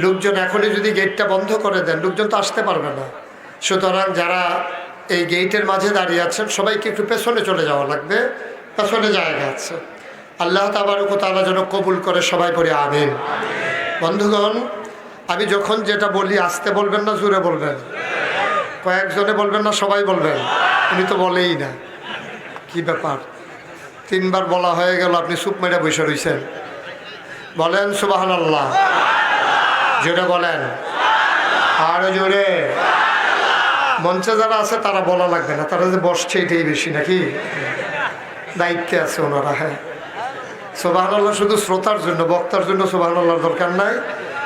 লোকজন এখনই যদি গেটটা বন্ধ করে দেন লোকজন তো আসতে পারবে না। সুতরাং যারা এই গেটের মাঝে দাঁড়িয়ে আছেন সবাইকে একটু পেছনে চলে যাওয়া লাগবে, পেছনে জায়গা আছে। আল্লাহ তাবারক ওয়া তাআলা যেন কবুল করে, সবাই পড়ে আমিন। বন্ধুগণ, আমি যখন যেটা বলি আস্তে বলবেন না জোরে বলবেন? কয়েকজনে বলবেন না সবাই বলবেন? উনি তো বলেই না, কি ব্যাপার? 3 বার বলা হয়ে গেল, আপনি চুপ মেরে বসে রয়েছেন। বলেন সুবহানাল্লাহ, জোরে বলেন, আরো জোরে। মঞ্চে যারা আছে তারা বলা লাগবে না, তারা যে বসছে এটাই বেশি নাকি, দায়িত্বে আছে ওনারা। হ্যাঁ, সুবহানাল্লাহ শুধু শ্রোতার জন্য, বক্তার জন্য সুবহানাল্লাহর দরকার নাই,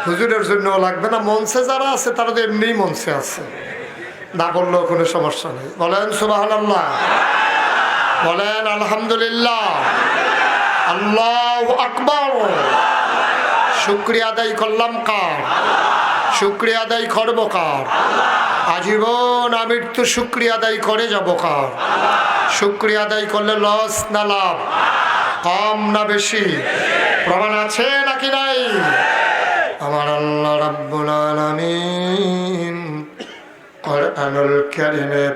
হুজুরের জন্যও লাগবে না। মঞ্চে যারা আছে তারা তো এমনিই মঞ্চে আছে, না বললেও কোনো সমস্যা নেই। বলেন সুবহানাল্লাহ, বলেন আলহামদুলিল্লাহ, আল্লাহু আকবার। শুকরিয়া আদায় করলাম কার? শুকরিয়া আদায় করব কার? আজীবন আমৃত্যু শুকরিয়া আদায় করে যাব কার? শুকরিয়া আদায় করলে লস না লাভ, কম না বেশি? প্রমাণ আছে নাকি নাই? আমার আল্লাহ রাব্বুল আলামিন কোরআনুল কারীমে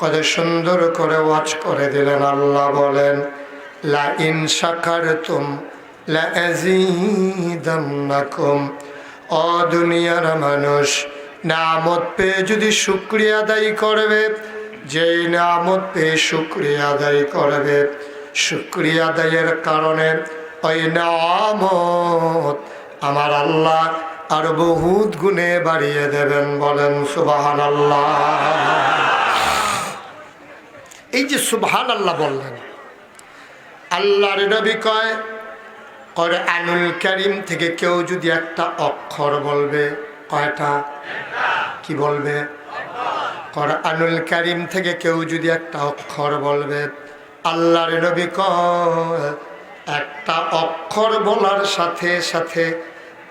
কত সুন্দর করে ওয়াজ করে দিলেন। আল্লাহ বলেন, লা ইন শাকারতুম লা আযীদান্নাকুম। ও দুনিয়ার মানুষ, নিয়ামত পেয়ে যদি শুকরিয়া আদায় করবে, যেই নিয়ামত পেয়ে শুকরিয়া আদায় করবে, শুকরিয়া আদায়ের কারণে ওই নিয়ামত আমার আল্লাহ আর বহুত গুণে বাড়িয়ে দেবেন। বলেন সুবহানাল্লাহ। এই যে সুবহানাল্লাহ বললেন, আল্লাহর নবী কয় কোরআনুল কারীম থেকে কেউ যদি একটা অক্ষর বলবে, কয়টা? কি বলবে? কোরআনুল কারীম থেকে কেউ যদি একটা অক্ষর বলবে, আল্লাহর নবী কয় একটা অক্ষর বলার সাথে সাথে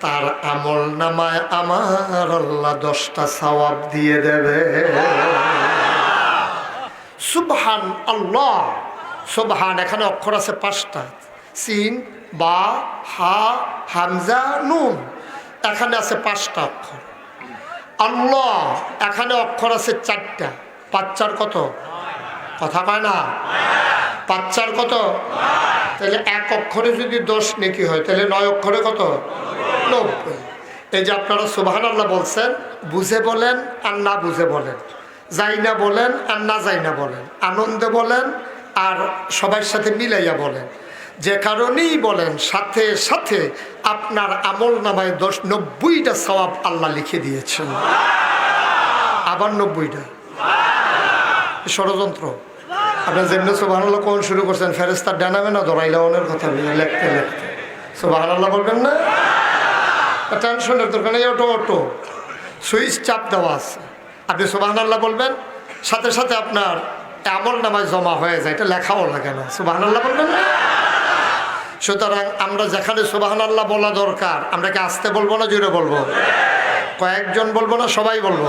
তার আমল নামায় আমার আল্লাহ 10টা সওয়াব দিয়ে দেবে। সুবহান আল্লাহ। সুবহান, এখানে অক্ষর আছে 5টা, সিন, বা, হা, হামজা, নুন। এখানে আছে 5টা অক্ষর। আল্লাহ, এখানে অক্ষর আছে 4টা। 5 4 কত? কথা কয় না? 5 4 কত? তাহলে এক অক্ষরে যদি 10 নেকি হয়, তাহলে 9 অক্ষরে কত? 90। এই যে আপনারা সুবহানাল্লাহ বলছেন, বুঝে বলেন আর না বুঝে বলেন, যাই না বলেন আর না যাই না বলেন, আনন্দে বলেন আর সবার সাথে মিলাইয়া বলেন, যে কারণেই বলেন, সাথে সাথে আপনার আমল নামায় 90টা সওয়াব আল্লাহ লিখে দিয়েছেন। আবার 90টা। ষড়যন্ত্র। আপনার যেমনি সুবহানাল্লাহ কোন শুরু করছেন, ফেরেশতার ডানাবে না দরাইলাওনের কথা লিখতে লিখতে সুবহানাল্লাহ বলবেন না? টেনশনের দরকার নেই, অটো অটো সুইচ চাপ দেওয়া আছে, আপনি সুবহানাল্লাহ বলবেন, সাথে সাথে আপনার আমল নামায় জমা হয়ে যায়, এটা লেখাও লাগে না। সুবহানাল্লাহ বলবেন না? সুতরাং আমরা যেখানে সুবহানাল্লাহ বলা দরকার, আমরা কি আস্তে বলবো না জোরে বলবো? কয়েকজন বলবো না সবাই বলবো?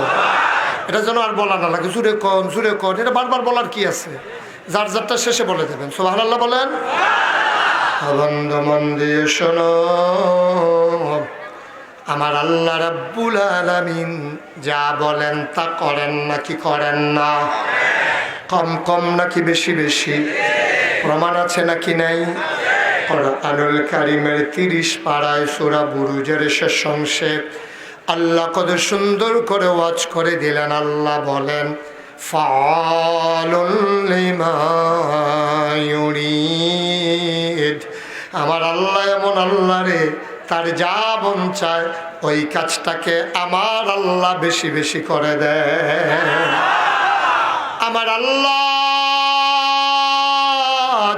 এটা যেন আর বলা না লাগে, জুড়ে কন জুড়ে কন, এটা বারবার বলার কি আছে? যার যারটা শেষে বলে দেবেন। সুবহানাল্লাহ বলেন। বন্ধু মন দিয়ে শোনো, আমার আল্লাহ রাব্বুল আলামিন যা বলেন তা করেন নাকি করেন না? কম কম নাকি বেশি বেশি? প্রমাণ আছে নাকি নাই? কোরআনুল কারীমের 30 পারায় সূরা বুরুজের শেষ অংশে আল্লাহ কত সুন্দর করে ওয়াজ করে দিলেন। আল্লাহ বলেন, ফাআলুল লিমা ইউরিদ। আমার আল্লাহ এমন আল্লাহ রে, তার যা মন চায় ওই কাজটাকে আমার আল্লাহ বেশি বেশি করে দেয়। আমার আল্লাহ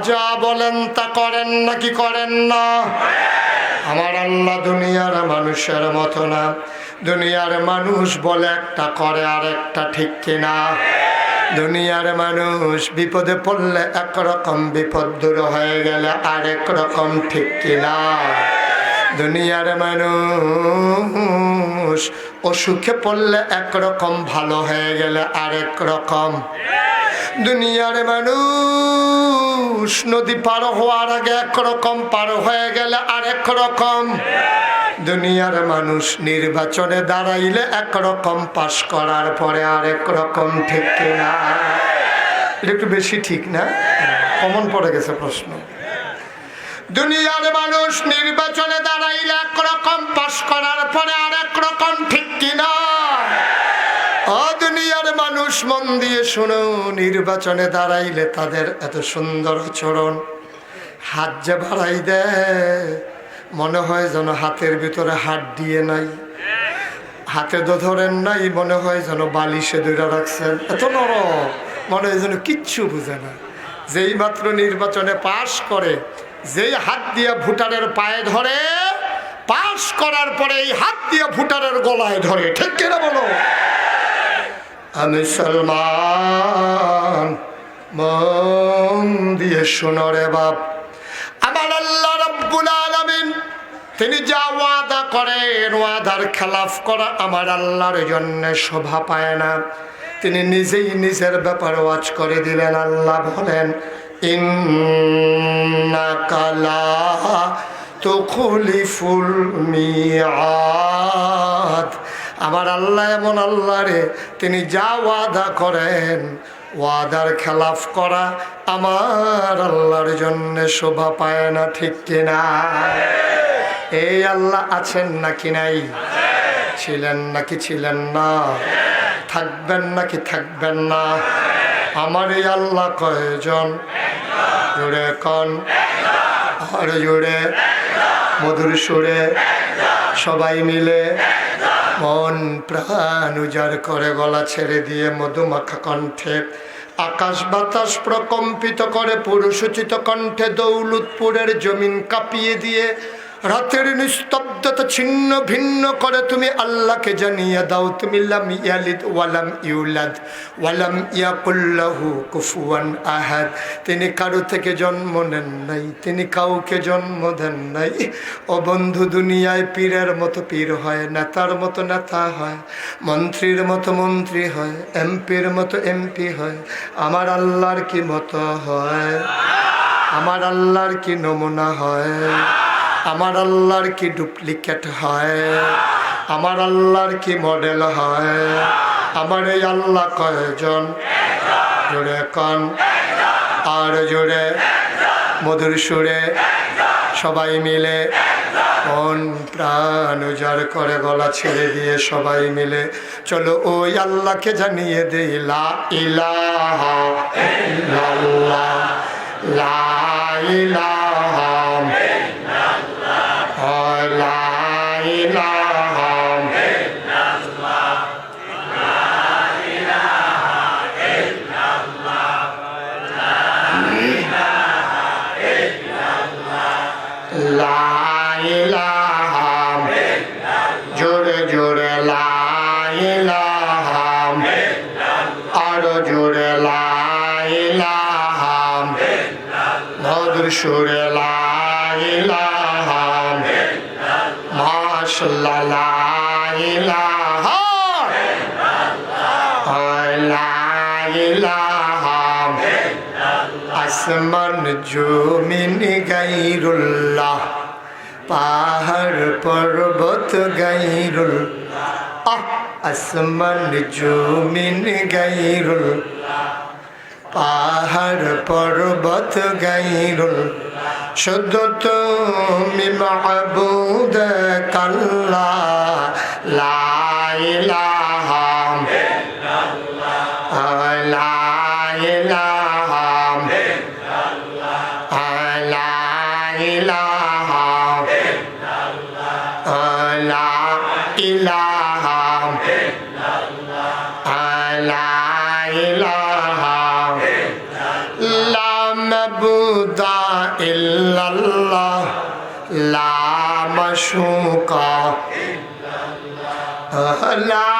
যা বলেন তা করেন নাকি করেন না? আমার আল্লাহ দুনিয়ার মানুষের মতো না। দুনিয়ার মানুষ বলে একটা করে আর একটা, ঠিক কিনা? দুনিয়ার মানুষ বিপদে পড়লে একরকম, বিপদ দূর হয়ে গেলে আরেক রকম, ঠিক কিনা? দুনিয়ার মানুষ অসুখে পড়লে একরকম, ভালো হয়ে গেলে আরেক রকম। দুনিয়ার মানুষ নদী পার হওয়ার আগে একরকম, পার হয়ে গেলে আরেক রকম। দুনিয়ার মানুষ নির্বাচনে দাঁড়াইলে একরকম, পাশ করার পরে আরেক রকম, ঠিক কিনা? এটা একটু বেশি ঠিক না? কমন পড়ে গেছে প্রশ্ন। দুনিয়ার মানুষ নির্বাচনে দাঁড়াইলে একরকম, পাশ করার পরে আরেক রকম, ঠিক কিনা? ও দুনিয়ার মানুষ মন দিয়ে শোনো, নির্বাচনে দাঁড়াইলে তাদের এত সুন্দর আচরণ, হাত যে বাড়াই দেয় মনে হয় যেন হাতের ভিতরে হাত দিয়ে নাই, হাতে তো ধরেন নাই, মনে হয় যেন বালিশে ধরে রাখছেন, এত নরম, মনে হয় যেন কিচ্ছু বুঝে না। যেই মাত্র নির্বাচনে পাশ করে, যেই হাত দিয়ে ভোটারের পায়ে ধরে, পাশ করার পরে এই হাত দিয়ে ভোটারের গলায় ধরে, ঠিক কিনা বলো? আমি সলমান, মন দিয়ে শোনো রে বাপ, আমার আল্লাহ রাব্বুল আলামিন তিনি যা ওয়াদা করেন, ওয়াদার খেলাফ করা আমার আল্লাহর জন্য শোভা পায় না। তিনি নিজেই নিজের ব্যাপারে ওয়াজ করে দিলেন। আল্লাহ বলেন, ইন্নাকা লা তুখলিফুল মিআদ। আমার আল্লাহ এমন আল্লাহ রে, তিনি যা ওয়াদা করেন, ওয়াদার খেলাফ করা আমার আল্লাহর জন্য শোভা পায় না, ঠিক কিনা? এই আল্লাহ আছেন নাকি নাই? ছিলেন নাকি ছিলেন না? থাকবেন নাকি থাকবেন না? আমার এই আল্লাহ কয়জন? জোরে কন, আর জোরে, মধুর সুরে, সবাই মিলে মন প্রাণ উজাড় করে গলা ছেড়ে দিয়ে মধুমাখা কণ্ঠে আকাশ বাতাস প্রকম্পিত করে পুরুষোচিত কণ্ঠে দৌলতপুরের জমিন কাঁপিয়ে দিয়ে রাতের নিস্তব্ধতা ছিন্ন ভিন্ন করে তুমি আল্লাহকে জানিয়ে দাও, তুমি লাম ইয়ালিদ ওয়ালাম ইউলাদ ওয়ালাম ইয়াকুল লাহু কুফুয়ান আহাদ। তিনি কারো থেকে জন্ম নেন নাই, তিনি কাউকে জন্ম দেন নাই। ও বন্ধু, দুনিয়ায় পীরের মতো পীর হয়, নেতার মতো নেতা হয়, মন্ত্রীর মতো মন্ত্রী হয়, এমপির মতো এমপি হয়। আমার আল্লাহর কি মতো হয়? আমার আল্লাহর কি নমুনা হয়? আমার আল্লাহর কি ডুপ্লিকেট হয়? আমার আল্লাহর কি মডেল হয়? আমার এই আল্লাহ কয়জন? জোরে কন, আর জোরে, মধুর সুরে, সবাই মিলে মন প্রাণ উজাড় করে গলা ছেড়ে দিয়ে সবাই মিলে চলো ওই আল্লাহকে জানিয়ে দেই, লা ইলাহা ইল্লাল্লাহ, লা ইলাহা জোরে জোরে লা ইলাহা, আরো জোরে লা ইলাহা, মধুর সুরে লা ইলাহা, মাশাআল্লাহ লা ইলাহা, লা ইলাহা। আসমান জমিন গায়রুল্লাহ, পাহাড় পর্বত গায়রুল্লাহ, আসমান জমিন গায়রুল্লাহ, পাহাড় পর্বত গায়রুল্লাহ, শুধু তুমি মাহবুদ কাল্লা, লা ইলাহা ইল্লাল্লাহ, লা ইলাহা ইলাহা লা ইলাহা লা মাবুদা ইল্লাল্লাহ, লা মাশুকা ইল্লাল্লাহ, লা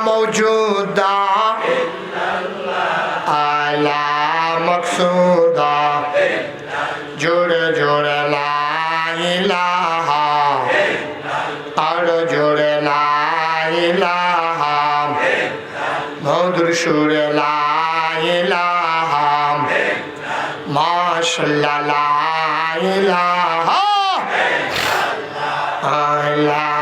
মাওজুদা ইল্লাল্লাহ, লা মাকসুদা ইল্লাল্লাহ। জোরে জোরে লা ইলাহা, আর জোরে লা ইলাহা, মধুর সুরে লা ইলাহা, মাশাআল্লাহ লা ইলাহা, লা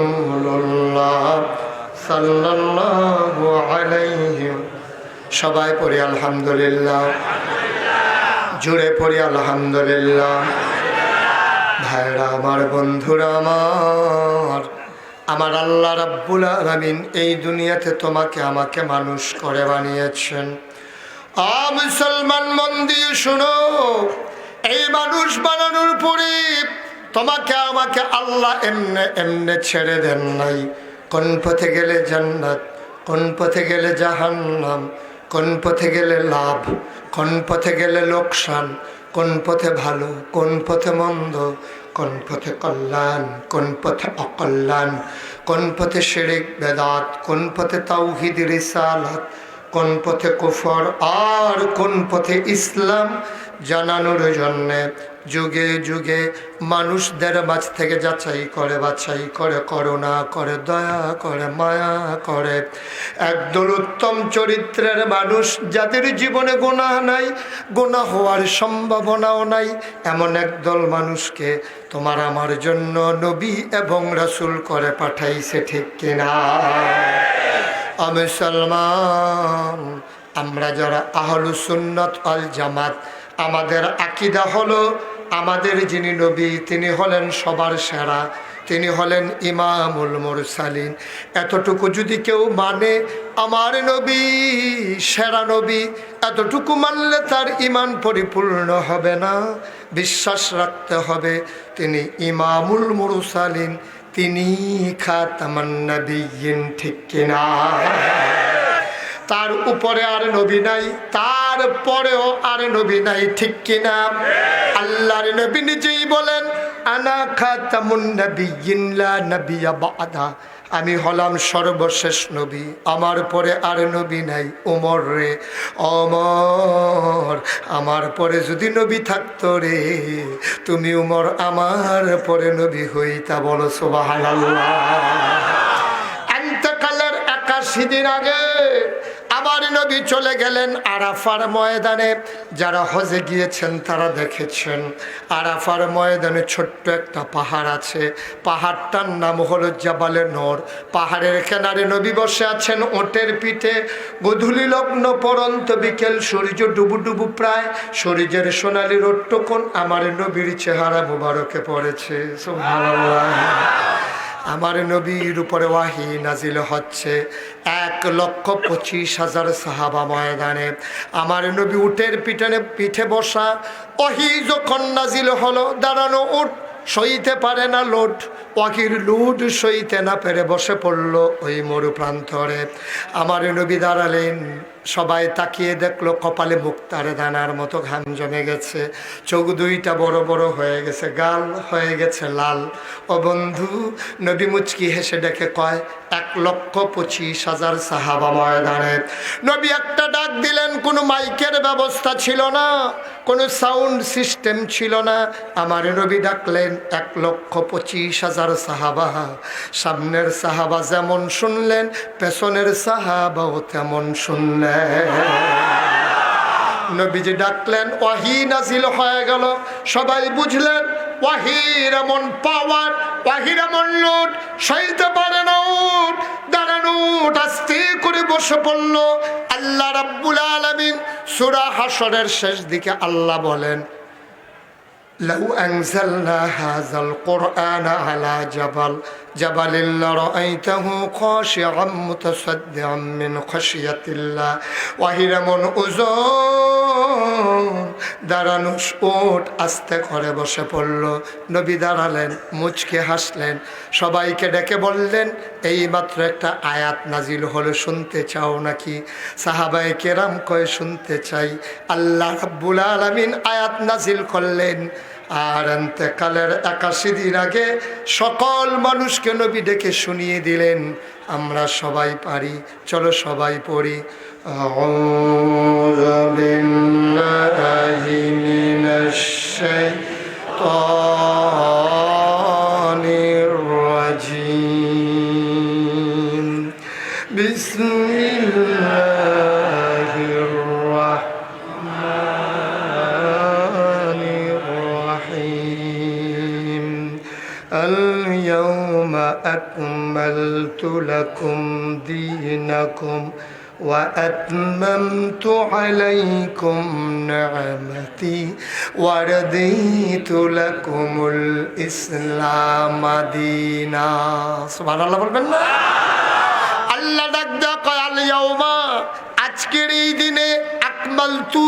রাসূলুল্লাহ সাল্লাল্লাহু আলাইহি। সবাই পড়ি আলহামদুলিল্লাহ, জোরে পড়ি আলহামদুলিল্লাহ। ভাইরা আমার, বন্ধুরা আমার আল্লাহ রাব্বুল আলামিন এই দুনিয়াতে তোমাকে আমাকে মানুষ করে বানিয়েছেন। মুসলমান, মন দিয়ে শোনো, এই মানুষ বানানোর পরে তোমাকে আমাকে আল্লাহ এমনে এমনে ছেড়ে দেন নাই। কোন পথে গেলে জান্নাত, কোন পথে গেলে জাহান্নাম, কোন পথে গেলে লাভ, কোন পথে গেলে লোকসান, কোন পথে ভালো, কোন পথে মন্দ, কোন পথে কল্যাণ, কোন পথে অকল্যাণ, কোন পথে শিরক বেদাত, কোন পথে তাওহীদ রিসালাত, কোন পথে কুফর আর কোন পথে ইসলাম জানানোর জন্যে যুগে যুগে মানুষদের মাঝ থেকে যাচাই করে বাছাই করে, করুণা করে, দয়া করে, মায়া করে একদল উত্তম চরিত্রের মানুষ, যাদের জীবনে গুনাহ নাই, গুনাহ হওয়ার সম্ভাবনাও নাই, এমন একদল মানুষকে তোমার আমার জন্য নবী এবং রাসূল করে পাঠাইছে, ঠিক কিনা? মুসলমান, আমরা যারা আহলুস সুন্নাত ওয়াল জামাত, আমাদের আকীদা হলো আমাদের যিনি নবী তিনি হলেন সবার সেরা, তিনি হলেন ইমামুল মুরসালিন। এতটুকু যদি কেউ মানে আমার নবী সেরা নবী, এতটুকু মানলে তার ঈমান পরিপূর্ণ হবে না। বিশ্বাস রাখতে হবে তিনি ইমামুল মুরসালিন, তিনি খাতামান নবিয়্যিন, ঠিক কিনা? তার উপরে আর নবী নাই, তার পরেও আর নবী নাই, ঠিক কিনা? আল্লাহর নবী নিজেই বলেন, আনা খাতামুন নবিয়্যিন লা নবিয়্যা বা'দা, আমি হলাম সর্বশেষ নবী, আমার পরে আর নবী নাই। ওমর রে ওমর, আমার পরে যদি নবী থাকতো রে, তুমি ওমর আমার পরে নবী হইতা। বলো সুবহানাল্লাহ। ইন্তেকালের ৮১ দিন আগে আমার নবী চলে গেলেন আরাফার ময়দানে। যারা হজে গিয়েছেন তারা দেখেছেন আরাফার ময়দানে ছোট্ট একটা পাহাড় আছে, পাহাড়টার নাম হলো জাবালে নূর। পাহাড়ের কিনারে নবী বসে আছেন ওটের পিঠে। গোধূলি লগ্ন পরন্ত বিকেল, সূর্য ডুবু ডুবু প্রায়, সূর্যের সোনালি রোদটুকুন আমার নবীর চেহারা মুবারকে পড়েছে। সুবহানাল্লাহ। আমার নবীর উপরে ওয়াহি নাজিল হচ্ছে। ১,২৫,০০০ সাহাবা ময়দানে, আমার নবী উটের পিঠে বসা। ওয়াহি যখন নাজিল হলো, দাঁড়ানো উট সইতে পারে না লোড, ওয়াহির লুড সইতে না পেরে বসে পড়ল ওই মরু প্রান্তরে। আমার নবী দাঁড়ালেন, সবাই তাকিয়ে দেখলো কপালে মুক্তার দানার মতো ঘাম জমে গেছে, চোখ দুইটা বড় বড় হয়ে গেছে, গাল হয়ে গেছে লাল। ও বন্ধু, নবী মুচকি হেসে ডেকে কয়, ১,২৫,০০০ সাহাবা ময়দানে। নবী একটা ডাক দিলেন, কোনো মাইকের ব্যবস্থা ছিল না, কোনো সাউন্ড সিস্টেম ছিল না। আমার নবী ডাকলেন ১,২৫,০০০ সাহাবা। সামনের সাহাবা যেমন শুনলেন, পেছনের সাহাবাও তেমন শুনলেন। নবীজি ডাকলেন, ওয়াহি নাজিল হয়ে গেল। সবাই বুঝলেন ওয়াহির এমন পাওয়ার, ওয়াহির এমন লোড, সইতে পারে না উট। দাঁড়ানো উট আস্তে করে বসে পড়ল। আল্লাহ রাব্বুল আলামিন সূরা হাশরের শেষ দিকে আল্লাহ বলেন, লাউ আনজালনা হাযাল কুরআনা আলা জাবালিন লারাআইতাহু খাশিআম মুতাসাদ্দিআম মিন খাশিয়াতিল্লাহ। ওয়াহির এমন ওজন, দাঁড়ানো উট আস্তে করে বসে পড়ল। নবী দাঁড়ালেন, মুচকে হাসলেন, সবাইকে ডেকে বললেন, এই মাত্র একটা আয়াত নাজিল হলো, শুনতে চাও নাকি? সাহাবায়ে কেরাম কয়, শুনতে চাই। আল্লাহ রাব্বুল আলামিন আয়াত নাজিল করলেন। আর ইন্তেকালের ৮১ দিন আগে সকল মানুষকে নবী ডেকে শুনিয়ে দিলেন। আমরা সবাই পারি, চলো সবাই পড়ি। আউযু বিল্লাহি মিনাশ শাইতানির রাজিম। বিসমিল্লাহির রাহমানির রাহিম। আল ইয়াউমা আকমালতু আকমালতু লাকুম দীনাকুম ওয়া আতমামতু আলাইকুম নি'মাতি ওয়া রাদিতু লাকুমুল ইসলাম দীনা। সুবহানাল্লাহ বলবেন না? আল্লাহ ডাক দেয়া কয় আল ইয়াউমা, আজকের এই দিনে আকমালতু,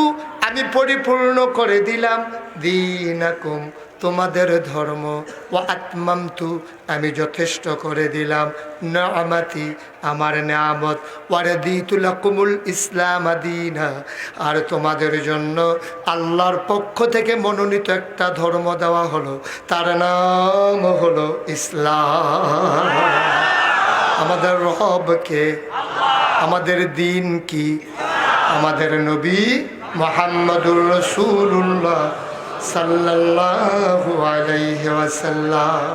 আমি পরিপূর্ণ করে দিলাম, দীনাকুম, তোমাদের ধর্ম, ওয়া আতমামতু, আমি যথেষ্ট করে দিলাম, নি'মাতি, আমার নিয়ামত, ওয়া রাদিতু লাকুমুল ইসলাম দীনা, আর তোমাদের জন্য আল্লাহর পক্ষ থেকে মনোনীত একটা ধর্ম দেওয়া হলো, তার নাম হলো ইসলাম। আমাদের রবকে, আমাদের দিন কি? আমাদের নবী মুহাম্মদুর রাসূলুল্লাহ সাল্লাল্লাহু আলাইহি ওয়াসাল্লাম।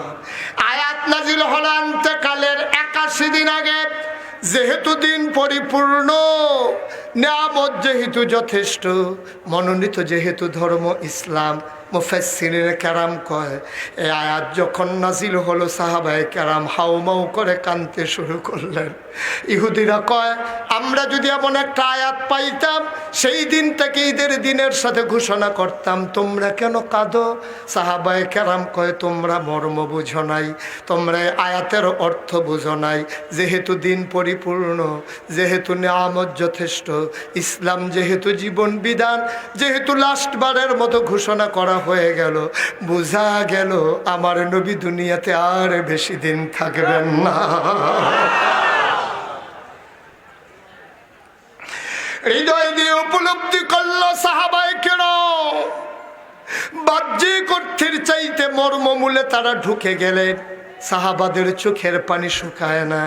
আয়াত নাজিল হল অন্তকালের ৮১ দিন আগে। যেহেতু দিন পরিপূর্ণ, নিয়ামত যেহেতু যথেষ্ট, মনোনীত যেহেতু ধর্ম ইসলাম, মুফাসসিরিনে কেরাম কয় এই আয়াত যখন নাজিল হলো সাহাবায়ে কেরাম হাউমাউ করে কাঁদতে শুরু করলেন। ইহুদিরা কয় আমরা যদি এমন একটা আয়াত পাইতাম সেই দিনটাকে ঈদের দিনের সাথে ঘোষণা করতাম, তোমরা কেন কাঁদো? সাহাবায়ে কেরাম কয় তোমরা মর্ম বুঝো নাই, তোমরা আয়াতের অর্থ বুঝো নাই। যেহেতু দিন পরিপূর্ণ, যেহেতু নিয়ামত যথেষ্ট, ইসলাম যেহেতু জীবন বিধান, যেহেতু লাস্টবারের মতো ঘোষণা করা হয়ে গেল, বোঝা গেল আমার নবী দুনিয়াতে আর বেশি দিন থাকবেন না। হৃদয় দিয়ে উপলব্ধি করল সাহাবায়ে কেরাম, বাহ্যিক অর্থের চাইতে মর্মমূলে তারা ঢুকে গেলেন। সাহাবাদের চোখের পানি শুকায় না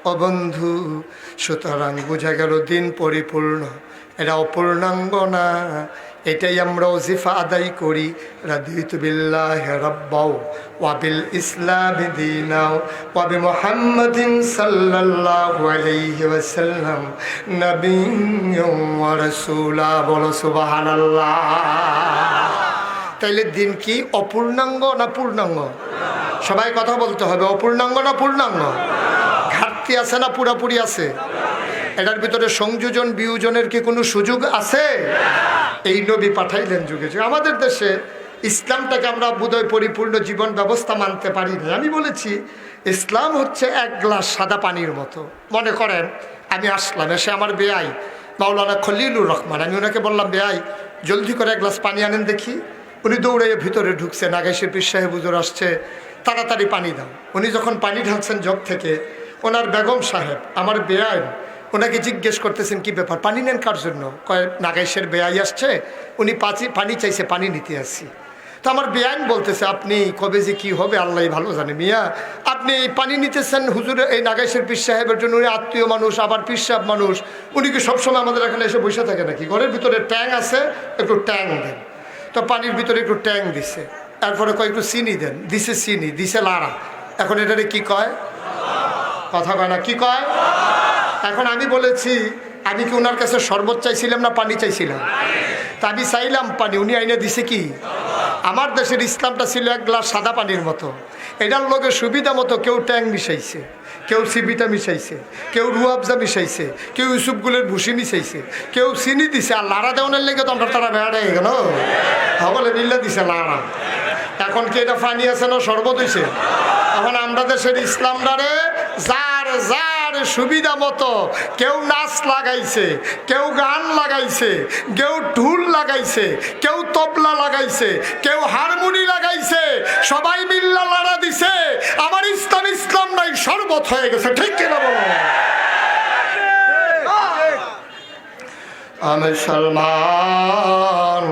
ও বন্ধু। সুতরাং বোঝা গেল দিন পরিপূর্ণ, এটা অপূর্ণাঙ্গ না। এটাই আমরা ওজিফা আদায় করি, রাদিতু বিল্লাহি রাব্বাও ওয়া বিল ইসলামি দীনাও ওয়া বিমুহাম্মাদিন সাল্লাল্লাহু আলাইহি ওয়াসাল্লাম নাবিয়্যুন ওয়া রাসূলা। বলো সুবহানাল্লাহ। তাইলে দিন কি অপূর্ণাঙ্গ না পূর্ণাঙ্গ? সবাই কথা বলতে হবে, অপূর্ণাঙ্গ না পূর্ণাঙ্গ? ঘাটতি আছে না পুরাপুরি আছে? এটার ভিতরে সংযোজন বিয়োজনের কি কোনো সুযোগ আছে? এই নবী পাঠাইলেন যুগে যুগে। আমাদের দেশে ইসলামটাকে আমরা বোধহয় পরিপূর্ণ জীবন ব্যবস্থা মানতে পারি না। আমি বলেছি ইসলাম হচ্ছে এক গ্লাস সাদা পানির মতো। মনে করেন আমি আসলাম, এসে আমার বেয়াই মাওলানা খলিলুর রহমান, আমি ওনাকে বললাম বেয়াই জলদি করে এক গ্লাস পানি আনেন দেখি। উনি দৌড়ে ভিতরে ঢুকছে, নাগাইশের পীর সাহেব হুজুর আসছে, তাড়াতাড়ি পানি দাও। উনি যখন পানি ঢালছেন জগ থেকে, ওনার বেগম সাহেব আমার বেয়াই ওনাকে জিজ্ঞেস করতেছেন কি ব্যাপার, পানি নেন কার জন্য? কয় নাগাইশের বেয়াই আসছে, উনি পানি চাইছে, পানি নিতে আসছি। তো আমার বেআইন বলতেছে আপনি কবে যে কি হবে আল্লাহ ভালো জানে, মিয়া আপনি এই পানি নিতেছেন হুজুরে এই নাগাইশের পীর সাহেবের জন্য, উনি আত্মীয় মানুষ আবার পীর সাহেব মানুষ, উনি কি সবসময় আমাদের এখানে এসে বসে থাকে নাকি? ঘরের ভিতরে ট্যাং আছে, একটু ট্যাং দেন। তো পানির ভিতরে একটু ট্যাং দিছে, তারপরে কয় একটু চিনি দেন, দিছে চিনি, দিছে লাড়া। এখন এটারে কি কয়? কথা কয় না, কি কয়? এখন আমি বলেছি আমি কি ওনার কাছে শরবত চাইছিলাম না পানি চাইছিলাম? তা আমি চাইলাম পানি, উনি আইনে দিছে কি? আমার দেশের ইসলামটা ছিল এক গ্লাস সাদা পানির মতো। এটার লোকের সুবিধা মতো কেউ ট্যাং মিশাইছে, কেউ সিবিটা মিশাইছে, কেউ রুয়াবজা মিশাইছে, কেউ ইউসুফগুলের ভুসি মিশাইছে, কেউ চিনি দিছে। আর লাড়া দেওয়ানের লেগে তো আমরা তারা বেড়া হয়ে গেল, হবলে মিল্লা দিছে লাড়া। এখন কি এটা পানি আছে না শরবত হয়েছে? এখন আমরা দেশের ইসলামটারে যার যার সুবিধা মতো কেউ নাচ লাগাইছে, কেউ গান লাগাইছে, কেউ ঢুল লাগাইছে, কেউ তবলা লাগাইছে, কেউ হারমোনি লাগাইছে, সবাই মিল্লা লাড়া দিছে। আমার ইসলাম ইসলাম নাই, শরবত হয়ে গেছে। ঠিক কিনা বলো? আমি সলমান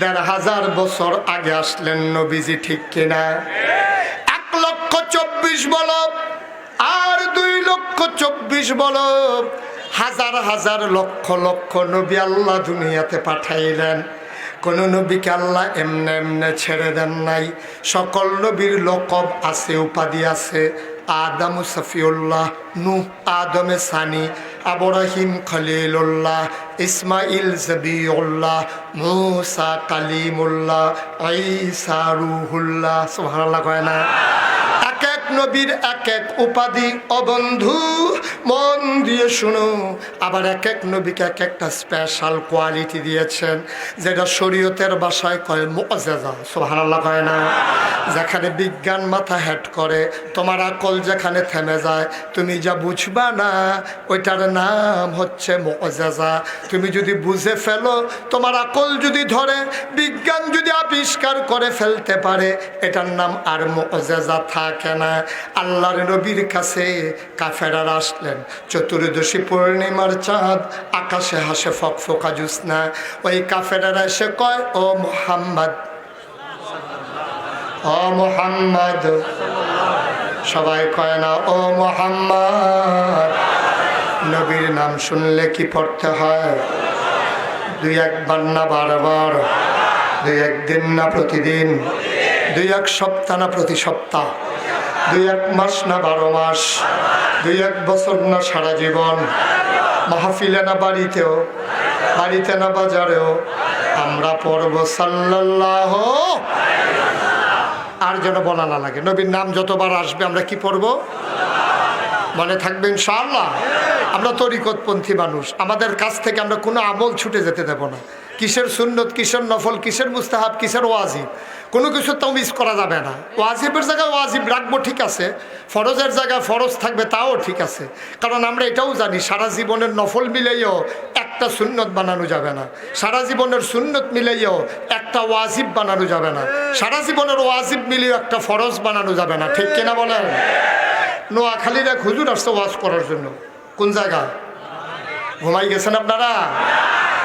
১,৫০০ বছর আগে আসলেন নবীজি, ঠিক কিনা? ১,২৪,০০০ বলো আর ২,২৪,০০০ বলো, হাজার হাজার লক্ষ লক্ষ নবী আল্লাহ দুনিয়াতে পাঠাইলেন। কোন নবীকে আল্লাহ এমনে এমনে ছেড়ে দেন নাই। সকল নবীর লকব আছে, উপাধি আছে। আদম সফিউল্লাহ, নূহ আদমে সানি, ইব্রাহিম খলিলুল্লাহ, ইসমাইল জবিউল্লাহ, মূসা কালিমুল্লাহ, ঈসা রূহুল্লাহ। সুবহানাল্লাহ কয় না? এক এক নবীর এক এক উপাধি। ও বন্ধু মন দিয়ে শুনো, আবার এক এক নবীকে এক একটা স্পেশাল কোয়ালিটি দিয়েছেন, যেটা শরীয়তের ভাষায় কয় মুআজিজা। সুবহানাল্লাহ কয় না? যেখানে বিজ্ঞান মাথা হেড করে, তোমার আকল যেখানে থেমে যায়, তুমি যা বুঝবা না ওইটার নাম হচ্ছে মুআজিজা। তুমি যদি বুঝে ফেলো, তোমার আকল যদি ধরে, বিজ্ঞান যদি আবিষ্কার করে ফেলতে পারে, এটার নাম আর মুআজিজা থাকে না। আল্লাহর নবীর কাছে কাফেররা আসলেন, চতুর্দশী পূর্ণিমার চাঁদ, আকাশে হাসে ফকফকা জ্যোৎস্না। ওই কাফেররা এসে কয়, ও মুহাম্মদ, ও মুহাম্মদ। সবাই কয় না ও মুহাম্মদ? নবীর নাম শুনলে কি পড়তে হয়? দুই একবার না বারবার, দুই একদিন না প্রতিদিন, দুই এক সপ্তাহ না প্রতি সপ্তাহ, দুই এক মাস না 12 মাস, দুই এক বছর না সারা জীবন, মাহফিলে না বাড়িতেও, বাড়িতে না বাজারেও আমরা পড়ব সাল্লাল্লাহু। আর যেন বলা না লাগে, নবীর নাম যতবার আসবে আমরা কি পড়ব? মনে থাকবে ইনশাআল্লাহ। আমরা তরিকতপন্থী মানুষ, আমাদের কাছ থেকে আমরা কোনো আমল ছুটে যেতে দেব না। কিসের সুন্নত, কিসের নফল, কিসের মুস্তাহাব, কিসের ওয়াজিব, কোনো কিছু তো মিস করা যাবে না। ওয়াজিবের জায়গায় ওয়াজিব রাখবো, ঠিক আছে। ফরজের জায়গায় ফরজ থাকবে, তাও ঠিক আছে। কারণ আমরা এটাও জানি, সারা জীবনের নফল মিলেও একটা সুন্নত বানানো যাবে না, সারা জীবনের সুন্নত মিলেও একটা ওয়াজিব বানানো যাবে না, সারা জীবনের ওয়াজিব মিলেও একটা ফরজ বানানো যাবে না। ঠিক কিনা বলেন? নোয়াখালীর এক হুজুর আসছে ওয়াজ করার জন্য। কোন জায়গা? ঘুমাই গেছেন আপনারা?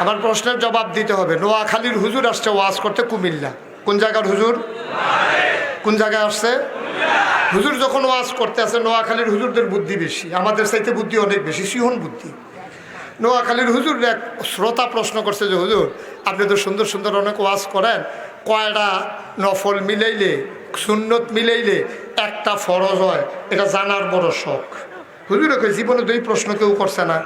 আমার প্রশ্নের জবাব দিতে হবে। নোয়াখালীর হুজুর আসছে ওয়াজ করতে কুমিল্লা। কোন জায়গার হুজুর? কোন জায়গায় আসছে? হুজুর যখন ওয়াজ করতে আসে, নোয়াখালীর হুজুরদের বুদ্ধি বেশি, আমাদের চাইতে বুদ্ধি অনেক বেশি, সিহন বুদ্ধি। নোয়াখালীর হুজুর এক শ্রোতা প্রশ্ন করছে যে, হুজুর আপনি তো সুন্দর সুন্দর অনেক ওয়াজ করেন, কয়টা নফল মিলাইলে, সুন্নত মিলাইলে একটা ফরজ হয়, এটা জানার বড় শখ। হুজুরে কই, জীবনে দুই প্রশ্ন কেউ করছে না,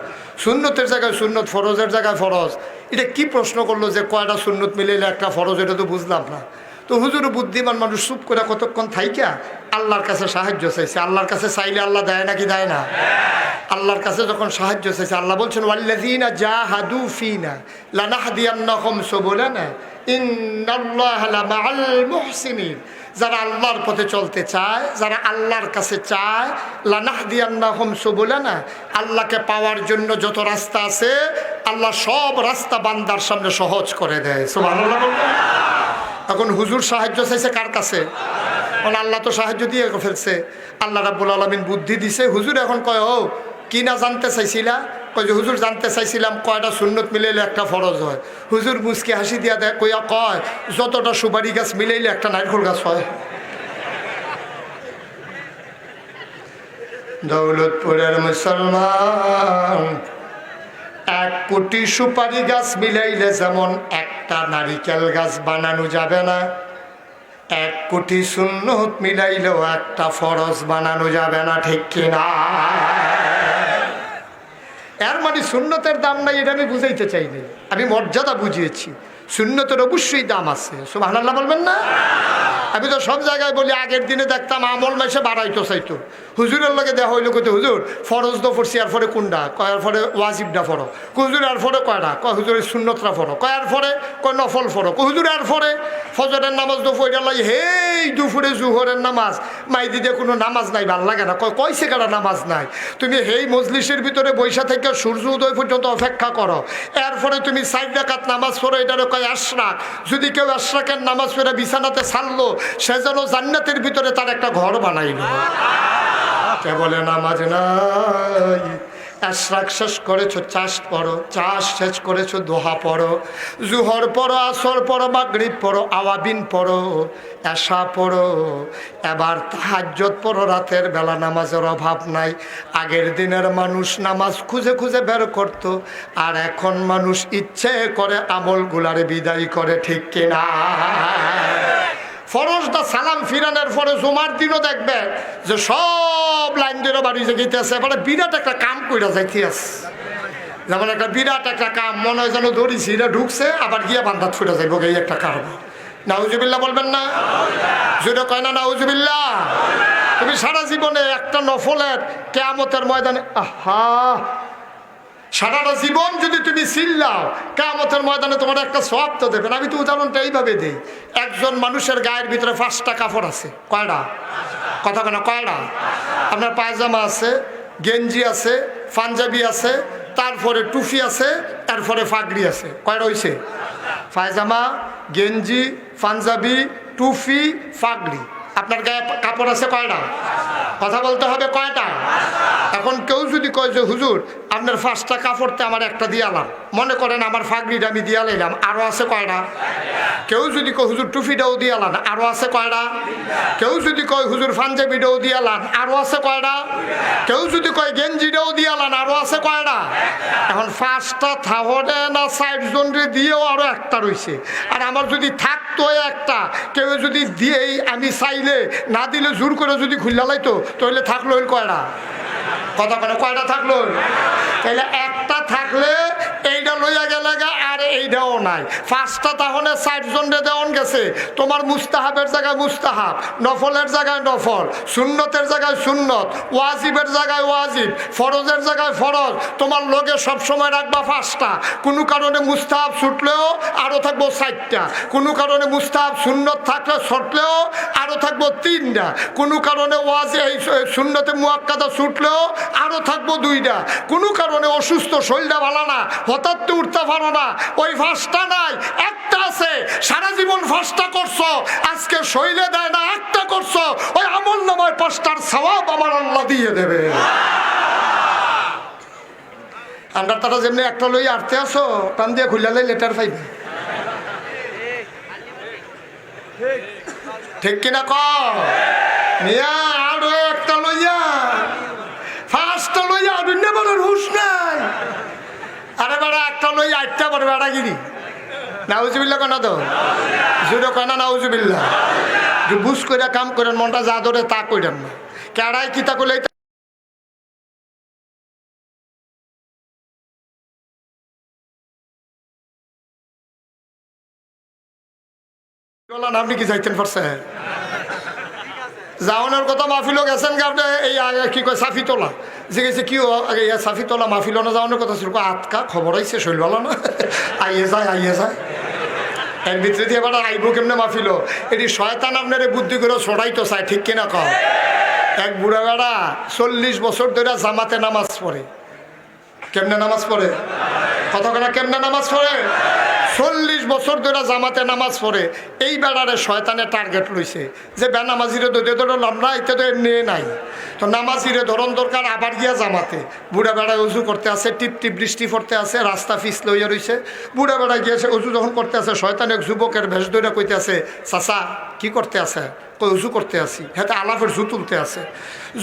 সুন্নতের জায়গায় সুন্নত, ফরজের জায়গায় ফরজ। এটা কি প্রশ্ন করলো যে কয়টা সুন্নত মিলাইলে একটা ফরজ? এটা তো বুঝলাম না। তো হুজুর বুদ্ধিমান মানুষ চুপ করে কতক্ষণ থাইকা আল্লাহর কাছে সাহায্য চাইছে। আল্লাহর কাছে চাইলে আল্লাহ দেয় নাকি দেয় না? আল্লাহর কাছে যখন সাহায্য চাইছে, আল্লাহ বলছেন ওয়াল্লাযীনা জাহাদু ফীনা লানাহদিয়ান্নাহুম সুবুলানা ইন্নাল্লাহা লামাআল মুহসিনিন। যারা আল্লাহর পথে চলতে চায়, যারা আল্লাহর কাছে চায়, লানাহদিয়ান্নাহুম সুবুলানা, আল্লাহকে পাওয়ার জন্য যত রাস্তা আছে, আল্লাহ সব রাস্তা বান্দার সামনে সহজ করে দেয়। সুবহানাল্লাহ। এখন হুজুর সাহায্য চাইছে কার কাছে? আল্লাহ তো সাহায্য দিয়ে ফেলছে। আল্লাহ রাব্বুল আলামিন বুদ্ধি দিছে। হুজুর এখন কয়, ও কি না জানতে চাইছিলা? কয় যে হুজুর জানতে চাইছিলাম কয়টা সুন্নত মিলাইলে একটা ফরজ হয়। হুজুর মুচকি হাসি দিয়া দেয়, কইয়া কয় যতটা সুপারি গাছ মিলাইলে একটা নারকেল গাছ হয়। দৌলতপুরের মুসলমান, 1 কোটি সুপারি গাছ মিলাইলে যেমন একটা নারিকেল গাছ বানানো যাবে না, 1 কোটি সুন্নত মিলাইলেও একটা ফরজ বানানো যাবে না। ঠিক কিনা? এর মানে সুন্নতের দাম নাই, এটা আমি বুঝাইতে চাইনি, আমি মর্যাদা বুঝিয়েছি। সুন্নতের অবশ্যই দাম আছে। সুবহানাল্লাহ বলবেন না? আমি তো সব জায়গায় বলি, আগের দিনে দেখতাম আমল মাসে বাড়াইতো চাইতো। হুজুরের লগে দেখা হইলো, কইতে হুজুর ফরজ তো পড়ছি, আর পরে কোনটা? কয়ার পরে ওয়াজিবটা ফরো। হুজুর আর পরে কয়টা? কয় হুজুরের সুন্নতরা ফরো। কয়ার পরে কয় নফল ফরো। হুজুর আর পরে ফজরের নামাজ তো পড়া লাগে, হেই দুপুরে জুহরের নামাজ, মাই দিদি কোনো নামাজ নাই, ভাল লাগে না। কয়ছে কারা নামাজ নাই? তুমি হেই মজলিসের ভিতরে বৈশা থেকে সূর্য উদয় পর্যন্ত অপেক্ষা করো, এরপরে তুমি 4 রাকাত নামাজ পড়ো, এটারও কয় আশরাক। যদি কেউ আশরাকের নামাজ পড়ে বিছানাতে ছাড়লো, সে যেন জান্নাতের ভিতরে তার একটা ঘর বানাইল। কে বলে নামাজ নাই? আশরাক শেষ করেছো, চাষ পড়ো, চাষ শেষ করেছো, দোহা পড়ো, জুহর পড়ো, আসর পড়ো, মাগরিব পড়ো, আওয়াবিন পড়ো, এশা পড়ো, এবার তাহাজ্জুদ পড়ো। রাতের বেলা নামাজের অভাব নাই। আগের দিনের মানুষ নামাজ খুঁজে খুঁজে বের করত, আর এখন মানুষ ইচ্ছে করে আমলগুলারে বিদায় করে। ঠিক কিনা? ফরজটা সালাম ফিরানোর পরে জুমার দিনও দেখবে যে সব লাইন ধরে বাড়ি যেতে আছে, এবারে বিরাট একটা কাম কইরা যাইতে আছে। যেমন একটা বিরাট একটা কাম, মনে হয় যেন দড়ি ছিঁড়ে ঢুকছে, আবার গিয়া বান্ধাত ফুটে যাইব, এই একটা কারবার। নাউজুবিল্লাহ বলবেন না? যেটা কয় না নাউজুবিল্লাহ। তুমি সারা জীবনে একটা নফলের কিয়ামতের ময়দানে সারাটা জীবন যদি তুমি চিল্লাও, কিয়ামতের ময়দানে তোমার একটা সওয়াব তো দেবেন। আমি তো উদাহরণটা এইভাবে দিই, একজন মানুষের গায়ের ভিতরে 5টা কাপড় আছে। কয়টা? কথা কেন? কয়টা? আপনার পায়জামা আছে, গেঞ্জি আছে, পাঞ্জাবি আছে, তারপরে টুপি আছে, তারপরে পাগড়ি আছে। কয়টা হয়েছে? পায়জামা, গেঞ্জি, পাঞ্জাবি, টুপি, পাগড়ি। আপনার গায়ে কাপড় আছে কয়টা? কথা বলতে হবে কয়টা? এখন কেউ যদি কয় যে হুজুর আপনার 5টা কাপড়তে আমার একটা দিয়ালাম, মনে করেন আমার ফাগড়িটা আমি দিয়া লাইলাম, আরো আছে কয়টা? কেউ যদি কয় হুজুর টুপিটাও দিয়ালান, আরো আছে কয়টা? কেউ যদি কয় হুজুর পাঞ্জাবিটাও দিয়ালান, আরো আছে কয়টা? কেউ যদি কয় গেঞ্জিটাও দিয়ালান, আরো আছে কয়টা? এখন 5টা থাহরে না 60 জনরে দিয়েও আরো একটা রয়েছে। আর আমার যদি থাকতো একটা, কেউ যদি দিয়েই আমি চাইলে না দিলে জোর করে যদি খুললা লাইতো, তাহলে থাকলো কয়টা? কথা বলে কয়টা থাকলো? তাহলে একটা থাকলে এইটা লইয়া গেলে আর এইটাও নাই। 5টা তাহলে 60 জনরে দেওয়ান গেছে। তোমার মুস্তাহাবের জায়গায় মুস্তাহাব, নফলের জায়গায় নফল, সুন্নতের জায়গায় সুন্নত, ওয়াজিবের জায়গায় ওয়াজিব, ফরজের জায়গায় ফরজ। তোমার লগে সবসময় রাখবা 5টা। কোনো কারণে মুস্তাহাব ছুটলেও আরও থাকবো 4টা। কোনো কারণে মুস্তাহাব সুন্নত থাকলে ছুটলেও আরও থাকবো 3টা। কোনো কারণে ওয়াজিব এই সুন্নতে মুআক্কাদা ছুটলেও আরও থাকবো 2টা। কোনো কারণে অসুস্থ, শরীরটা ভালো না, হঠাৎ তো উঠতে পারো না, ওই 5টা নাই, একটা আছে। সারা জীবন 5টা করছো, আজকে শরীরে দেয় না, একটা করছো, ওই আমল নামায় 5টার সওয়াব আমার আল্লাহ দিয়ে দেবে। আমরা তারা যেমনি একটা লই আটতে আসো, টান দিয়ে খুললে লেটার পাইবে। ঠিক কিনা কিয়া আরো একটা লইয়া 5টা লইয়া দুনিয়ার হুশ নাই। আরে বেড়া একটা লই 8টা পরে বেড়াগিরি। নাউজুবিল্লাহ কেন তো জুড়ে কয় না নাউজুবিল্লাহ। বুঝ করে কাম করেন, মনটা যা ধরে তা করেন না। কেড়াই কিতা করলে আপনি কি যাইতেন পারছে? যাওয়ানোর কথা মাহফিলও গেছেন আপনি, এই কি কয় সাফি তোলা জিজ্ঞেসে কি সাফি তোলা মাহফিল না যাওয়ানোর কথা ছিল। আটকা খবর আইছে শৈল ভালো না, আইয়ে যায় এর ভিতরে দিয়ে এবার আইব কেমনে মাহফিল। এটি শয়তান আপনার বুদ্ধি করে ছড়াইতো চায়। ঠিক কিনা কও? এক বুড়া বেড়া 40 বছর ধরে জামাতে নামাজ পড়ে। কেমনে নামাজ পড়ে? কতক্ষণ কেমনে নামাজ পড়ে? 40 বছর ধরে জামাতে নামাজ পড়ে। এই বেড়ারে শয়তানে টার্গেট লইছে যে বেনামাজিরে ধরলাম না, এটা তো এমনি নাই, তো নামাজিরে ধরন দরকার। আবার গিয়া জামাতে বুড়া বেড়ায় উজু করতে আছে, টিপ টিপ বৃষ্টি পড়তে আছে, রাস্তা ফিস লইয়া রইছে। বুড়া বেড়া গিয়েছে উজু যখন করতে আছে, শয়তান এক যুবকের ভেষ ধরে কইতে আছে, চাচা কি করতে আছে? কই উজু করতে আসি। হ্যাঁ আলাপের জু তুলতে আছে।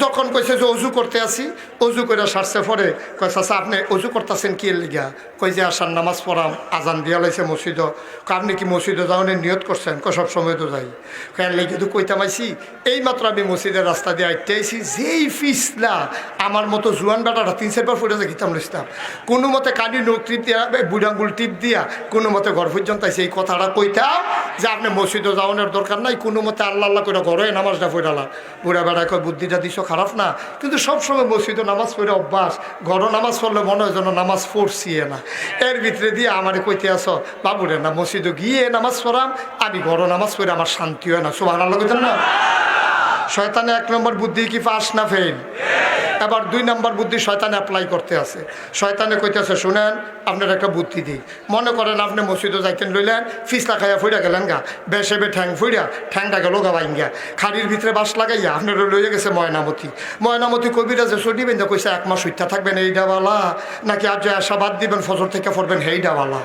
যখন কইছে যে অজু করতে আসি, অজু করে সারছে পরে কয় চাচা আপনি অজু করতেছেন কি লিগা? কই যে আসার নামাজ পড়াম, আজান দিয়া লাইছে মসজিদ। আপনি কি মসজিদে যাওয়ার নিয়ত করছেন? কয় সব সময় তো যাই। কেন লেগে তো কইতাম আইসি, এইমাত্র আমি মসজিদের রাস্তা দিয়ে আইতে আইসি, যেই ফিসলা আমার মতো জুয়ান বেটাটা 3-4 বার ফুটে গিতাম লিখতাম, কোনো মতে কানি নোক টিপ দিয়া বুড়াঙ্গুল টিপ দিয়া কোনো মতে ঘর পর্যন্ত আইসি। এই কথাটা কইতাম যে আপনি মসজিদে যাওয়ানোর দরকার নাই, কোনো মতে আল্লাহ আল্লাহ করে ঘরে নামাজটা পড়ালা। বুড়া বেড়া কয় বুদ্ধিটা দিছ খারাপ না, কিন্তু সবসময় মসজিদে নামাজ পড়ে অভ্যাস, ঘরও নামাজ পড়লে মনে হয় যেন নামাজ পড়ছি না। এর ভিতরে দিয়ে আমারে কইতে আসো বাবুরে না মসজিদে গিয়ে নামাজ পড়াম, আমি ঘরও নামাজ পড়ে আমার শান্তি হয় না। সুবহানাল্লাহ কইতেন না? শয়তানে 1 নম্বর বুদ্ধি কি পাস না ফেল? এবার 2 নম্বর বুদ্ধি শয়তানে অ্যাপ্লাই করতে আছে। শয়তানে কইতেছে শুনেন আপনার একটা বুদ্ধি দিই। মনে করেন আপনি মসজিদে যাইতেন লইলেন, ফিসলা খাইয়া ফুইরা গেলেন গা, বেসেবে ঠ্যাং ফুইরা ঠ্যাংটা গেল গা বাইঙ্গা, খাড়ির ভিতরে বাস লাগাইয়া আপনার লইয়া গেছে ময়নামতি। ময়নামতি কবিরা যে চটি বেঁধে কইছে 1 মাস উঠা থাকবেন এই ডাওয়ালা, নাকি আজ আশাবাদ দিবেন ফজর থেকে পড়বেন হেই ডাওয়ালা।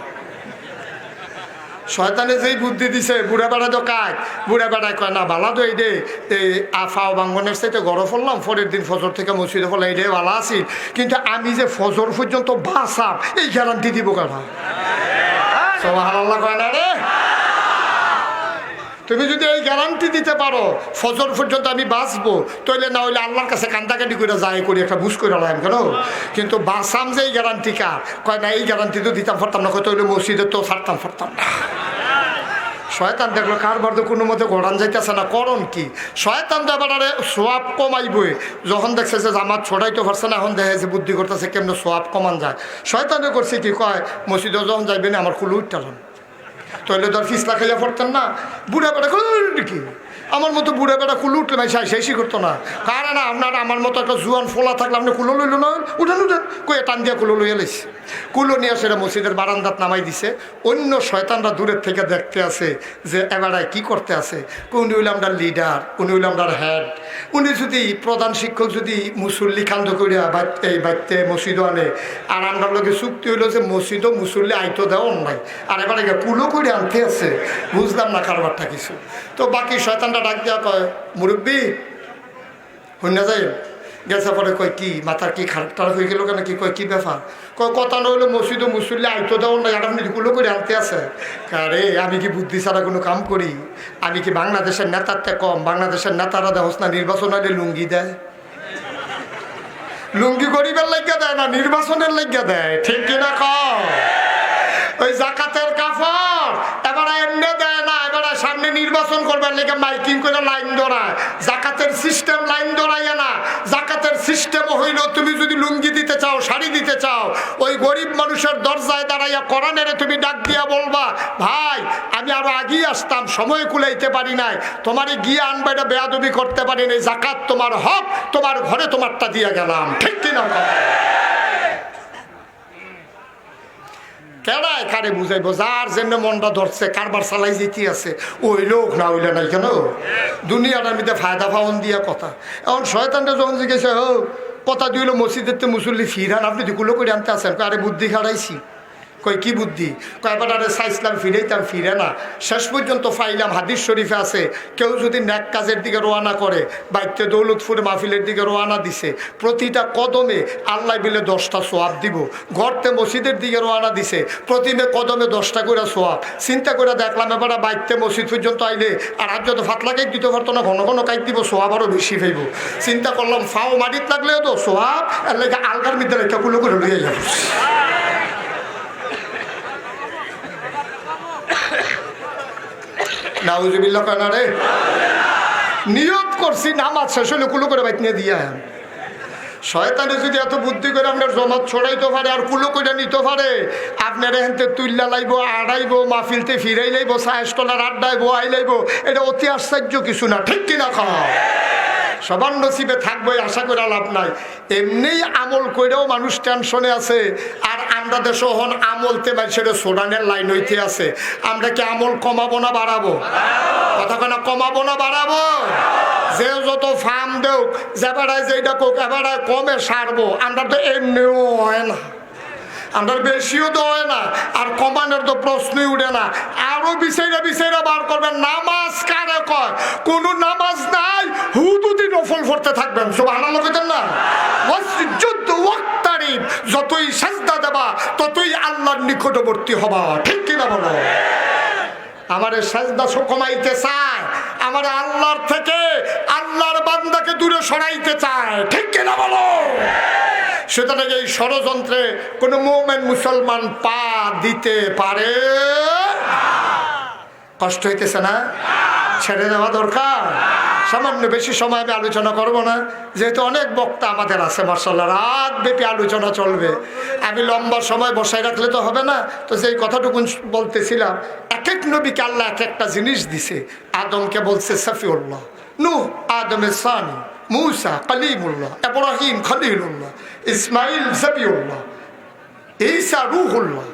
শয়তানে যেই বুদ্ধি দিছে বুড়া বেড়া তো কাজ, বুড়া বেড়ায় কয় না বালা তো এই দে আফাও বাঙ্গনের সাথে গড় ফেললাম, পরের দিন ফজর থেকে মসজিদে ফেললাম, এইটাই ভালো আছি, কিন্তু আমি যে ফজর পর্যন্ত বাঁচাম এই গ্যারান্টি দিব কারা? সুবহানাল্লাহ কয় না রে? তুমি যদি এই গ্যারান্টি দিতে পারো ফজর পর্যন্ত আমি বাঁচবো, তাহলে না হইলে আল্লাহর কাছে কান্দাকাটি করে যায় করি একটা বুঝ করে লাইম কেন? কিন্তু বাঁচাম যে এই গ্যারান্টি কার? কয় না এই গ্যারান্টি তো দিতাম পারতাম না, কত হইলে মসজিদে তো ছাড়তাম পারতাম না। শয়তান দেখলো কারবার তো কোনো মতে গড়ান যাইতেছে না, করণ কি? শয়তান তো এবার সোয়াব কমাইবই। যখন দেখছে যে জামাত ছড়াইতে পারছে না, এখন দেখে যে বুদ্ধি করতেছে কেমন সোয়াব কমান যায়। শয়তানে করছে কি, কয় মসজিদে যখন যাইবেন আমার কুলু উঠতালাম, তাহলে তো আর ফিসলা খাইয়া পড়তেন না। বুড়া বেড়া কি আমার মতো বুড়া বেড়া কুলো উঠলে ভাই শেষই করতো না। কারণ না আপনার আমার মতো একটা জুয়ান ফোলা থাকলে আপনি কুলো লইল না, উঠেন উঠেন কয়ে টান দিয়া কুলো লইয়া লাইছে। কুলো নিয়ে সেটা মসজিদের বারান্দাত নামাই দিছে। অন্য শয়তানরা দূরের থেকে দেখতে আছে যে এবারে কি করতে আছে। উনি হইল আমরা লিডার, উনি হইল আমরা হেড। উনি যদি প্রধান শিক্ষক যদি মুসল্লি খান্দ করিয়া এই বাড়িতে মসজিদও আনে, আর আমরা লোকে চুক্তি হইলো যে মসজিদও মুসল্লি আইতো দেওয়া নাই, আর এবারে কুলো করে আনতে আছে। বুঝলাম না কারবারটা কিছু। তো বাকি শয়তানরা ডাক দেওয়া কয়, মুরব্বী হইনা যাই গেছে। পরে কয় কি মাথার কি খারাপ হয়ে গেল কেন? কি কয় কি ব্যাপার? কয় কথা নইলো মসজিদও মুসল্লি আইতো দেওয়া নাই, আর আপনি কুলো করে আনতে আছে। আরে আমি কি বুদ্ধি ছাড়া কোনো কাম করি? আমি কি বাংলাদেশের নেতার থেকে কম? বাংলাদেশের নেতারা দেওয়া না নির্বাচন হলে লুঙ্গি দেয়, লুঙ্গি গরিবের লাগিয়া দেয় না, নির্বাচনের লাগিয়া দেয়। ঠিক কিনা কম? ওই জাকাতের কাপড় এবারে এমনি দেয় না, এবারে সামনে নির্বাচন করবার লেগে মাইকিং করে লাইন ধরায়। জাকাতের সিস্টেম লাইন ধরাইয়া না, জাকাতের সিস্টেম হইল তুমি যদি লুঙ্গি দিতে চাও, শাড়ি দিতে চাও, ওই গরিব মানুষের দরজায় দাঁড়াইয়া কোরআনের তুমি ডাক দিয়া বলবা, ভাই আমি আরো আগেই আসতাম, সময় কুলাইতে পারি নাই, তোমারই গিয়ে আনবা, এটা বেয়াদবি করতে পারি নাই, জাকাত তোমার হক, তোমার ঘরে তোমারটা দিয়ে গেলাম। ঠিক কিনা? কেডায় কারে বুঝাইবো? যার জন্য মনটা ধরছে, কারবার চালাই যেতে আছে, ওই লোক না হইলে নাই কেন? দুনিয়াটার মধ্যে ফায়দা পাওন দিয়া কথা। এখন শয়তানটা যখন জিজ্ঞেসে কথা দিল মসজিদের তো মুসল্লি ফিরান, আপনি দুকুলো করে আনতে আসেন। আরে বুদ্ধি খাড়াইছি। কয় কি বুদ্ধি? কয়বার আরে চাইছিলাম ফিরাইতাম, ফিরে না। শেষ পর্যন্ত পাইলাম হাদিস শরীফে আছে, কেউ যদি ন্যাক কাজের দিকে রওনা করে, বাইতে দৌলতপুর মাহফিলের দিকে রওনা দিছে, প্রতিটা কদমে আল্লাহ বিলে 10টা সোয়াব দিব। ঘরতে মসজিদের দিকে রওনা দিছে, প্রতিমে কদমে 10টা করে সোয়াব। চিন্তা করে দেখলাম এবার বাইতে মসজিদ পর্যন্ত আইলে আর আজ যত ফাতলা কাইক দিতে পারতো না, ঘন ঘন কাইক দিব, সোয়াব আরও বেশি পাইব। চিন্তা করলাম ফাও মাটিত লাগলেও তো সোয়াব, এর লেগে আলগার মধ্যে রেখা কুলো করে লইয়া যাব। নাউজুবিল্লাহ কেন রে? নিয়ত করছি নামাজ শেষ হলে কুলো করে বাইক নিয়ে দিয়া। শয়তানে যদি এত বুদ্ধি করে আপনার জমাত ছড়াইতে পারে আর কুলো করে নিতে পারে, আপনার এখানতে তুল্লা লাইব, আড়াইব, মাহফিলতে ফিরাই লাইব, সাহেস্তলার আড্ডায় বোয়াই লাইব, এটা অতি আশ্চর্য কিছু না। ঠিক কিনা খাওয়া? সবার নসিবে থাকবো আশা করে লাভ নাই। এমনিই আমল করেও মানুষ টেনশনে আছে, আর আমরা দেশ হন আমলতে মানুষের সোডানের লাইন হইতে আছে। আমরা কি আমল কমাবো না বাড়াবো? কথা কেনা কমাবো না বাড়াবো? যে যত ফার্ম দেও, যে বেড়ায় যেটা কোক এবারায় কমে সারবো, আমরা তো এমনিও হয় না, আমরা বেশিও তো হয় না, আর কমানোর তো প্রশ্নই উঠে না। আরো বিচাইরা বার করবেন। নামাজ কারে কয়? কোন নামাজ নাই, হুদুদি নফল পড়তে থাকবেন। সুবহানাল্লাহ কইতেন না? যুদ্ধ ওয়াক্তারিব, যতই সাজদা দেবা ততই আল্লাহর নিকটবর্তী হবা। ঠিক কিনা বলো? আমারে সাজদা কমাইতে চায়, আমার আল্লাহর থেকে আল্লাহর বান্দাকে দূরে সরাইতে চায়। ঠিক কিনা বলো? সুতরাং এই ষড়যন্ত্রে কোন মুমিন মুসলমান পা দিতে পারে? কষ্ট হইতেছে না? ছেড়ে দেওয়া দরকার। সামান্য বেশি সময় আমি আলোচনা করব না, যেহেতু অনেক বক্তা আমাদের আছে মাশাআল্লাহ, রাত ব্যাপী আলোচনা চলবে। আমি লম্বা সময় বসায় রাখলে তো হবে না। তো সেই কথাটুকু বলতেছিলাম, এক এক নবীকে আল্লাহ এক একটা জিনিস দিছে। আদমকে বলছে সফিউল্লাহ, নূহ আদমের সানি, মুসা কালিমুল্লাহ, ইব্রাহিম খলিলুল্লাহ, ইসমাইল জবিউল্লাহ, ঈসা রূহুল্লাহ,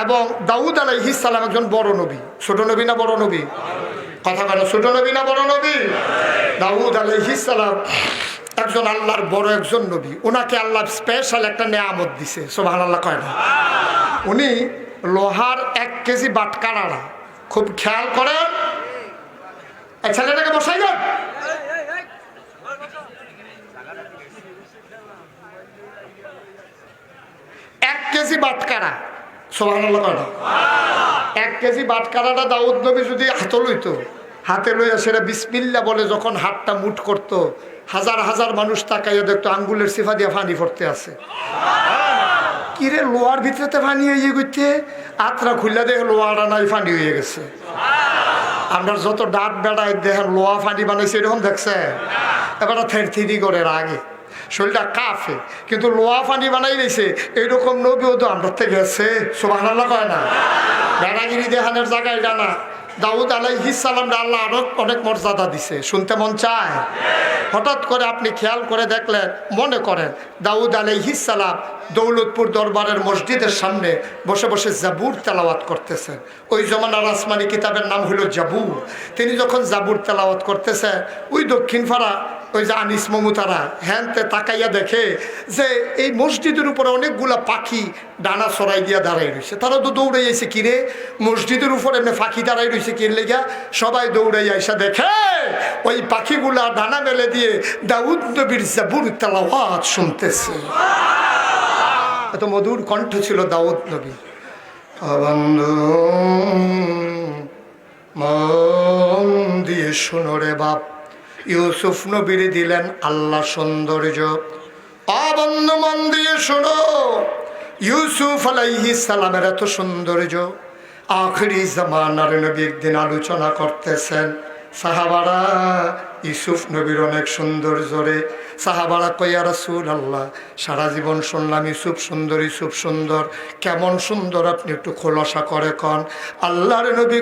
এবং দাউদ আলাইহিস সালাম একজন বড় নবী। ছোট নবী না বড় নবী? কথা বলো, ছোট নবী না বড় নবী? দাউদ আলাইহিস সালাম একজন আল্লাহর বড় একজন নবী। ওনাকে আল্লাহ স্পেশাল একটা নেয়ামত দিছে। সুবহানাল্লাহ কয় না? উনি লোহার 1 কেজি বাটকারা, খুব খেয়াল করেন, এই ছেলেটাকে বসাই দেন। 1 কেজি বাটকারা। সুবহানাল্লাহ কয় না? 1 কেজি বাটকারাটা দাউদ নবী যদি হাতে লইতো, হাতে লইয়া সেটা বিসমিল্লাহ বলে যখন হাতটা মুঠ করতো, হাজার হাজার মানুষ তাকাইয়া দেখতো আঙ্গুলের সিফা দিয়া পানি পড়তে আছে। কিরে লোহার ভিতরে পানি হয়ে গেছে, আত্রা খুললা দেখে লোহাটা নাই, পানি হয়ে গেছে। আমরা যত ডাট বেড়াই দেখেন লোহা ফানি বানাইছে এরকম দেখছে, এবার থেরথিরি করে রাগে শরীরটা কাঁপে, কিন্তু লোহা ফানি বানাই রয়েছে এইরকম নবীও তো আমরা থেকে গেছে। সুবহানাল্লাহ কয় না? বেড়াগিরি দেহানের জায়গায় জানা দাউদ আলাইহিস সালামকে আল্লাহ আরো অনেক মর্যাদা দিছে, শুনতে মন চায়? হঠাৎ করে আপনি খেয়াল করে দেখলেন, মনে করেন দাউদ আলাইহিস সালাম দৌলতপুর দরবারের মসজিদের সামনে বসে বসে জাবুর তেলাওয়াত করতেছেন। ওই জমানার আসমানি কিতাবের নাম হলো জাবুর। তিনি যখন জাবুর তেলাওয়াত করতেছেন, ওই দক্ষিণ পাড়া ওই যে আনিস মমুতারা হ্যানতে তাকাইয়া দেখে যে এই মসজিদের উপরে অনেকগুলা পাখি ডানা সরাই দিয়া দাঁড়াই রয়েছে। তারা তো দৌড়ে এসে কিরে মসজিদের উপরে এমনি পাখি দাঁড়াই রয়েছে কিনে লেগা, সবাই দৌড়ে এসে দেখে ওই পাখিগুলা ডানা মেলে দিয়ে দাউদ নবীর জাবুর তেলাওয়াত শুনতেছে। এত মধুর কণ্ঠ ছিল দাউদ নবী। বন্ধু মন দিয়ে শুনো রে বাপ, ইউসুফ নবীর দিলেন আল্লাহ সৌন্দর্য। বন্ধু মন দিয়ে শোনো, ইউসুফ আলাইহিস সালামের এত সৌন্দর্য। আখিরি জামানার নবী একদিন আলোচনা করতেছেন, সাহাবারা ইউসুফ নবীর অনেক সৌন্দর্য রে। সাহাবারা কয় ইয়া রাসূলুল্লাহ, সারা জীবন শুনলাম ইউসুফ সুন্দর, ইউসুফ সুন্দর, কেমন সুন্দর আপনি একটু খোলাসা করে কন। আল্লাহর নবী